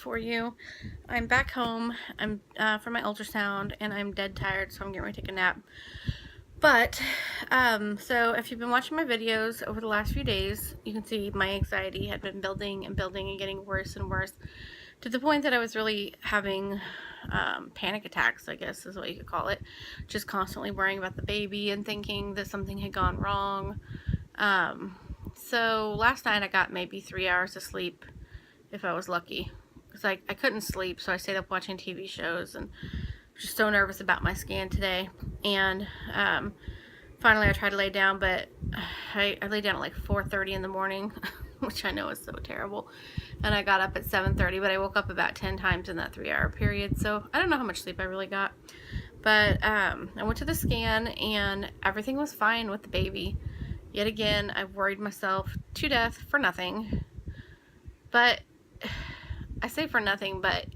for you. I'm back home. I'm for my ultrasound, and I'm dead tired, so I'm getting ready to take a nap. But so if you've been watching my videos over the last few days, you can see my anxiety had been building and building and getting worse and worse, to the point that I was really having panic attacks, I guess is what you could call it. Just constantly worrying about the baby and thinking that something had gone wrong. So last night I got maybe 3 hours of sleep, if I was lucky, because I couldn't sleep, so I stayed up watching TV shows and was just so nervous about my scan today. And finally I tried to lay down, but I laid down at like 4:30 in the morning, which I know is so terrible, and I got up at 7:30, but I woke up about 10 times in that 3-hour period, so I don't know how much sleep I really got. But I went to the scan and everything was fine with the baby. Yet again, I worried myself to death for nothing. But I say for nothing, but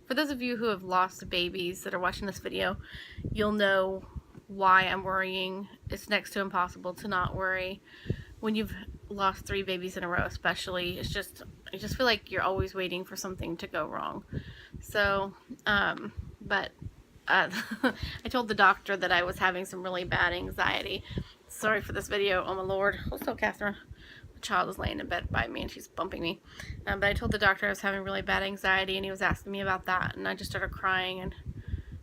for those of you who have lost babies that are watching this video, you'll know why I'm worrying. It's next to impossible to not worry when you've lost 3 babies in a row, especially. I just feel like you're always waiting for something to go wrong. So, I told the doctor that I was having some really bad anxiety. Sorry for this video. Oh my lord. What's up, Catherine? The child is laying in bed by me and she's bumping me. But I told the doctor I was having really bad anxiety, and he was asking me about that, and I just started crying, and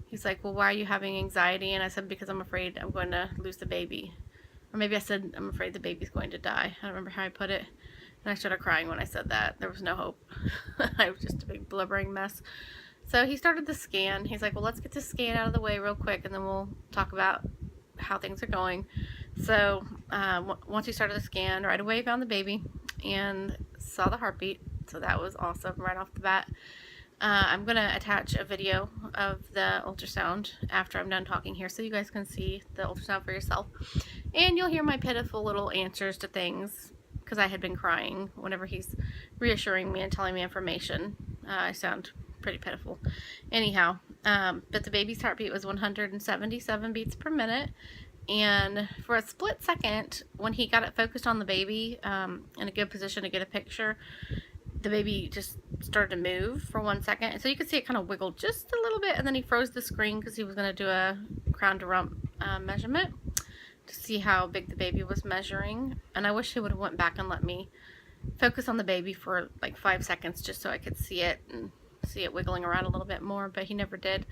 he's like, well, why are you having anxiety? And I said, because I'm afraid I'm going to lose the baby. Or maybe I said, I'm afraid the baby's going to die. I don't remember how I put it. And I started crying when I said that. There was no hope. I was just a big blubbering mess. So he started the scan. He's like, well, let's get this scan out of the way real quick, and then we'll talk about how things are going. So once he started the scan, right away found the baby and saw the heartbeat. So that was awesome right off the bat. I'm going to attach a video of the ultrasound after I'm done talking here, so you guys can see the ultrasound for yourself. And you'll hear my pitiful little answers to things, because I had been crying whenever he's reassuring me and telling me information. I sound pretty pitiful. Anyhow, but the baby's heartbeat was 177 beats per minute. And for a split second, when he got it focused on the baby in a good position to get a picture, the baby just started to move for 1 second. And so you could see it kind of wiggled just a little bit, and then he froze the screen because he was going to do a crown to rump measurement to see how big the baby was measuring. And I wish he would have went back and let me focus on the baby for like 5 seconds just so I could see it and see it wiggling around a little bit more, but he never did.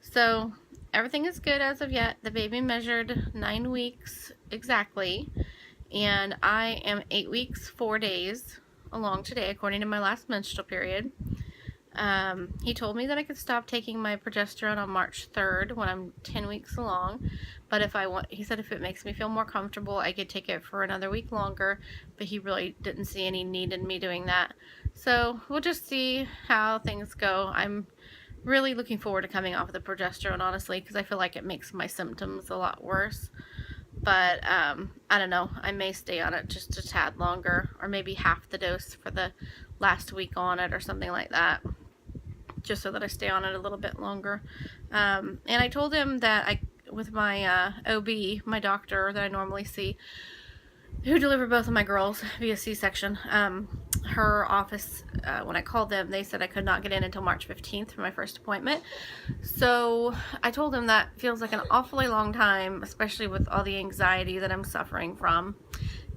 So everything is good as of yet. The baby measured 9 weeks exactly, and I am 8 weeks 4 days along today, according to my last menstrual period. He told me that I could stop taking my progesterone on March 3rd when I'm 10 weeks along, but he said if it makes me feel more comfortable, I could take it for another week longer, but he really didn't see any need in me doing that. So we'll just see how things go. I'm really looking forward to coming off of the progesterone, honestly, because I feel like it makes my symptoms a lot worse. But I don't know, I may stay on it just a tad longer, or maybe half the dose for the last week on it or something like that, just so that I stay on it a little bit longer. And I told him that with my OB, my doctor that I normally see, who delivered both of my girls via C-section, her office, when I called them, they said I could not get in until March 15th for my first appointment. So I told him that feels like an awfully long time, especially with all the anxiety that I'm suffering from.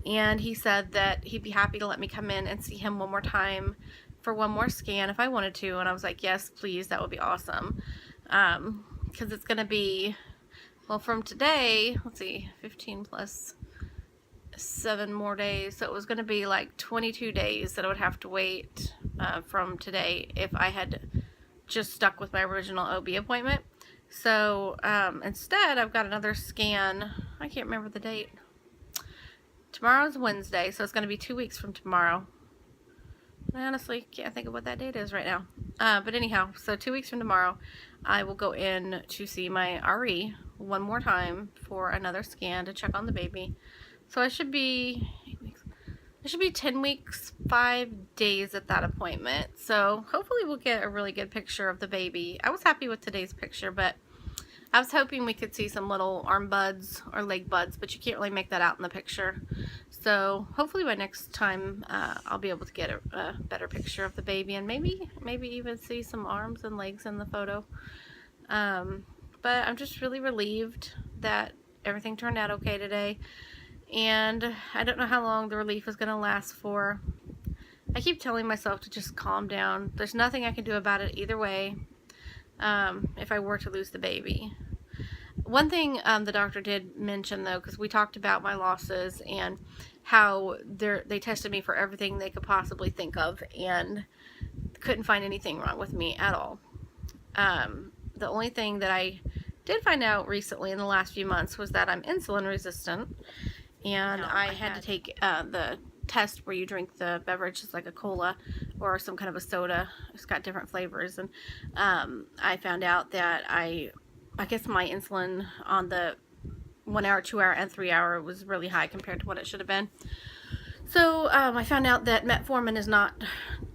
And he said that he'd be happy to let me come in and see him one more time for one more scan if I wanted to. And I was like, yes, please, that would be awesome. Because it's going to be, well, from today, let's see, 15 plus 7 more days, so it was going to be like 22 days that I would have to wait from today if I had just stuck with my original OB appointment. So instead I've got another scan. I can't remember the date. Tomorrow's Wednesday, so it's going to be 2 weeks from tomorrow. I honestly can't think of what that date is right now. But anyhow, so 2 weeks from tomorrow I will go in to see my RE one more time for another scan to check on the baby. So I should be 10 weeks, 5 days at that appointment. So hopefully we'll get a really good picture of the baby. I was happy with today's picture, but I was hoping we could see some little arm buds or leg buds, but you can't really make that out in the picture. So hopefully by next time I'll be able to get a better picture of the baby, and maybe even see some arms and legs in the photo. But I'm just really relieved that everything turned out okay today, and I don't know how long the relief is going to last for. I keep telling myself to just calm down. There's nothing I can do about it either way if I were to lose the baby. One thing the doctor did mention, though, because we talked about my losses and how they tested me for everything they could possibly think of and couldn't find anything wrong with me at all. The only thing that I did find out recently in the last few months was that I'm insulin resistant, and I had to take the test where you drink the beverage. It's like a cola or some kind of a soda. It's got different flavors, and I found out that I guess my insulin on the 1 hour, 2 hour, and 3 hour was really high compared to what it should have been. So I found out that metformin is not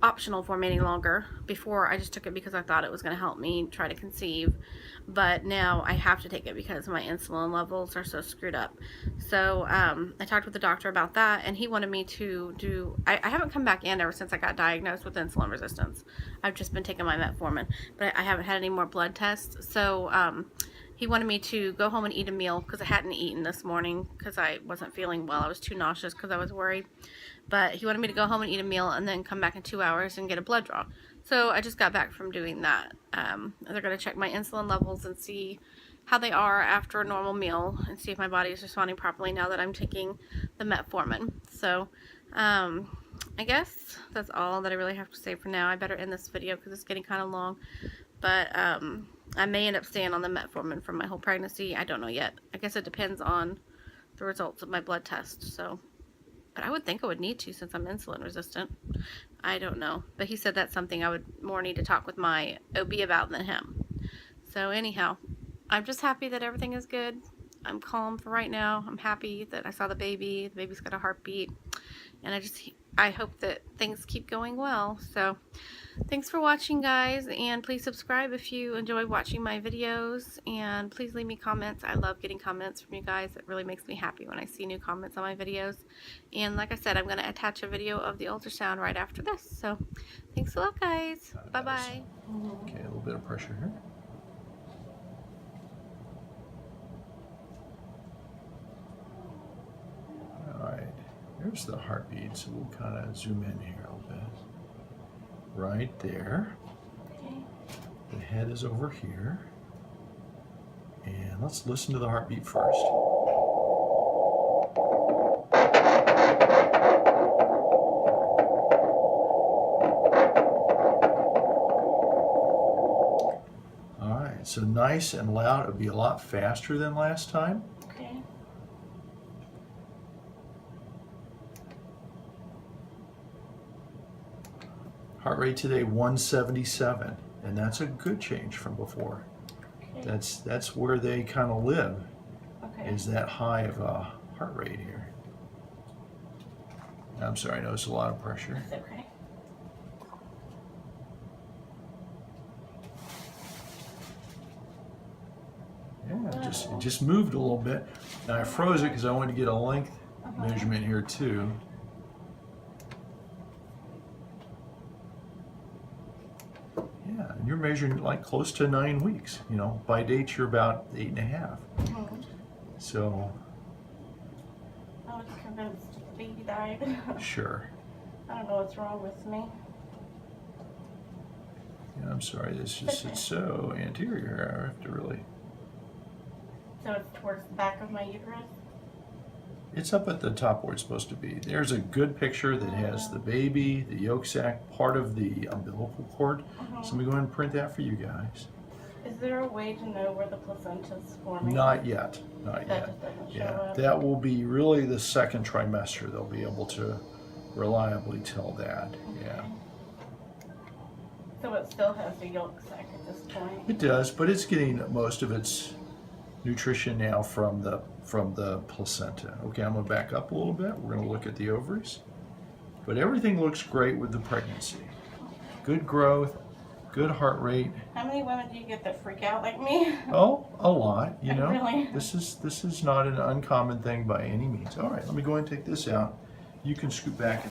optional for me any longer. Before, I just took it because I thought it was going to help me try to conceive, but now I have to take it because my insulin levels are so screwed up. So I talked with the doctor about that, and he wanted me to do, I haven't come back in ever since I got diagnosed with insulin resistance. I've just been taking my metformin, but I haven't had any more blood tests. So he wanted me to go home and eat a meal because I hadn't eaten this morning because I wasn't feeling well. I was too nauseous because I was worried. But he wanted me to go home and eat a meal and then come back in 2 hours and get a blood draw. So I just got back from doing that. They're going to check my insulin levels and see how they are after a normal meal and see if my body is responding properly now that I'm taking the metformin. So I guess that's all that I really have to say for now. I better end this video because it's getting kind of long. But I may end up staying on the metformin for my whole pregnancy. I don't know yet. I guess it depends on the results of my blood test. So, but I would think I would need to since I'm insulin resistant. I don't know. But he said that's something I would more need to talk with my OB about than him. So anyhow, I'm just happy that everything is good. I'm calm for right now. I'm happy that I saw the baby. The baby's got a heartbeat. And I hope that things keep going well. So thanks for watching, guys, and please subscribe if you enjoy watching my videos, and please leave me comments. I love getting comments from you guys. It really makes me happy when I see new comments on my videos. And like I said, I'm going to attach a video of the ultrasound right after this. So thanks a lot, guys. Bye-bye. Okay, a little bit of pressure here. Alright, there's the heartbeat, so we'll kind of zoom in here a little bit. Right there. Okay. The head is over here. And let's listen to the heartbeat first. Alright, so nice and loud. It would be a lot faster than last time. Okay. Heart rate today 177, and that's a good change from before. Okay. That's where they kind of live, Okay. is that high of a heart rate here. I'm sorry, I know it's a lot of pressure. That's okay. Yeah, it just moved a little bit. Now I froze it because I wanted to get a length measurement here too. Yeah, and you're measuring like close to 9 weeks. You know, by date you're about 8.5. So. I was convinced the baby died. Sure. I don't know what's wrong with me. Yeah, I'm sorry. This just it's so anterior. I have to really. So it's towards the back of my uterus? It's up at the top where it's supposed to be. There's a good picture that has the baby, the yolk sac, part of the umbilical cord. So let me go ahead and print that for you guys. Is there a way to know where the placenta's forming? Not yet. Not That yet. just doesn't show Yeah, up? that will be really the second trimester. They'll be able to reliably tell that. Yeah. So it still has the yolk sac at this point? It does, but it's getting most of its nutrition now from the placenta. Okay, I'm going to back up a little bit. We're going to look at the ovaries. But everything looks great with the pregnancy. Good growth, good heart rate. How many women do you get that freak out like me? Oh, a lot, you know. Really? This is not an uncommon thing by any means. All right, let me go ahead and take this out. You can scoot back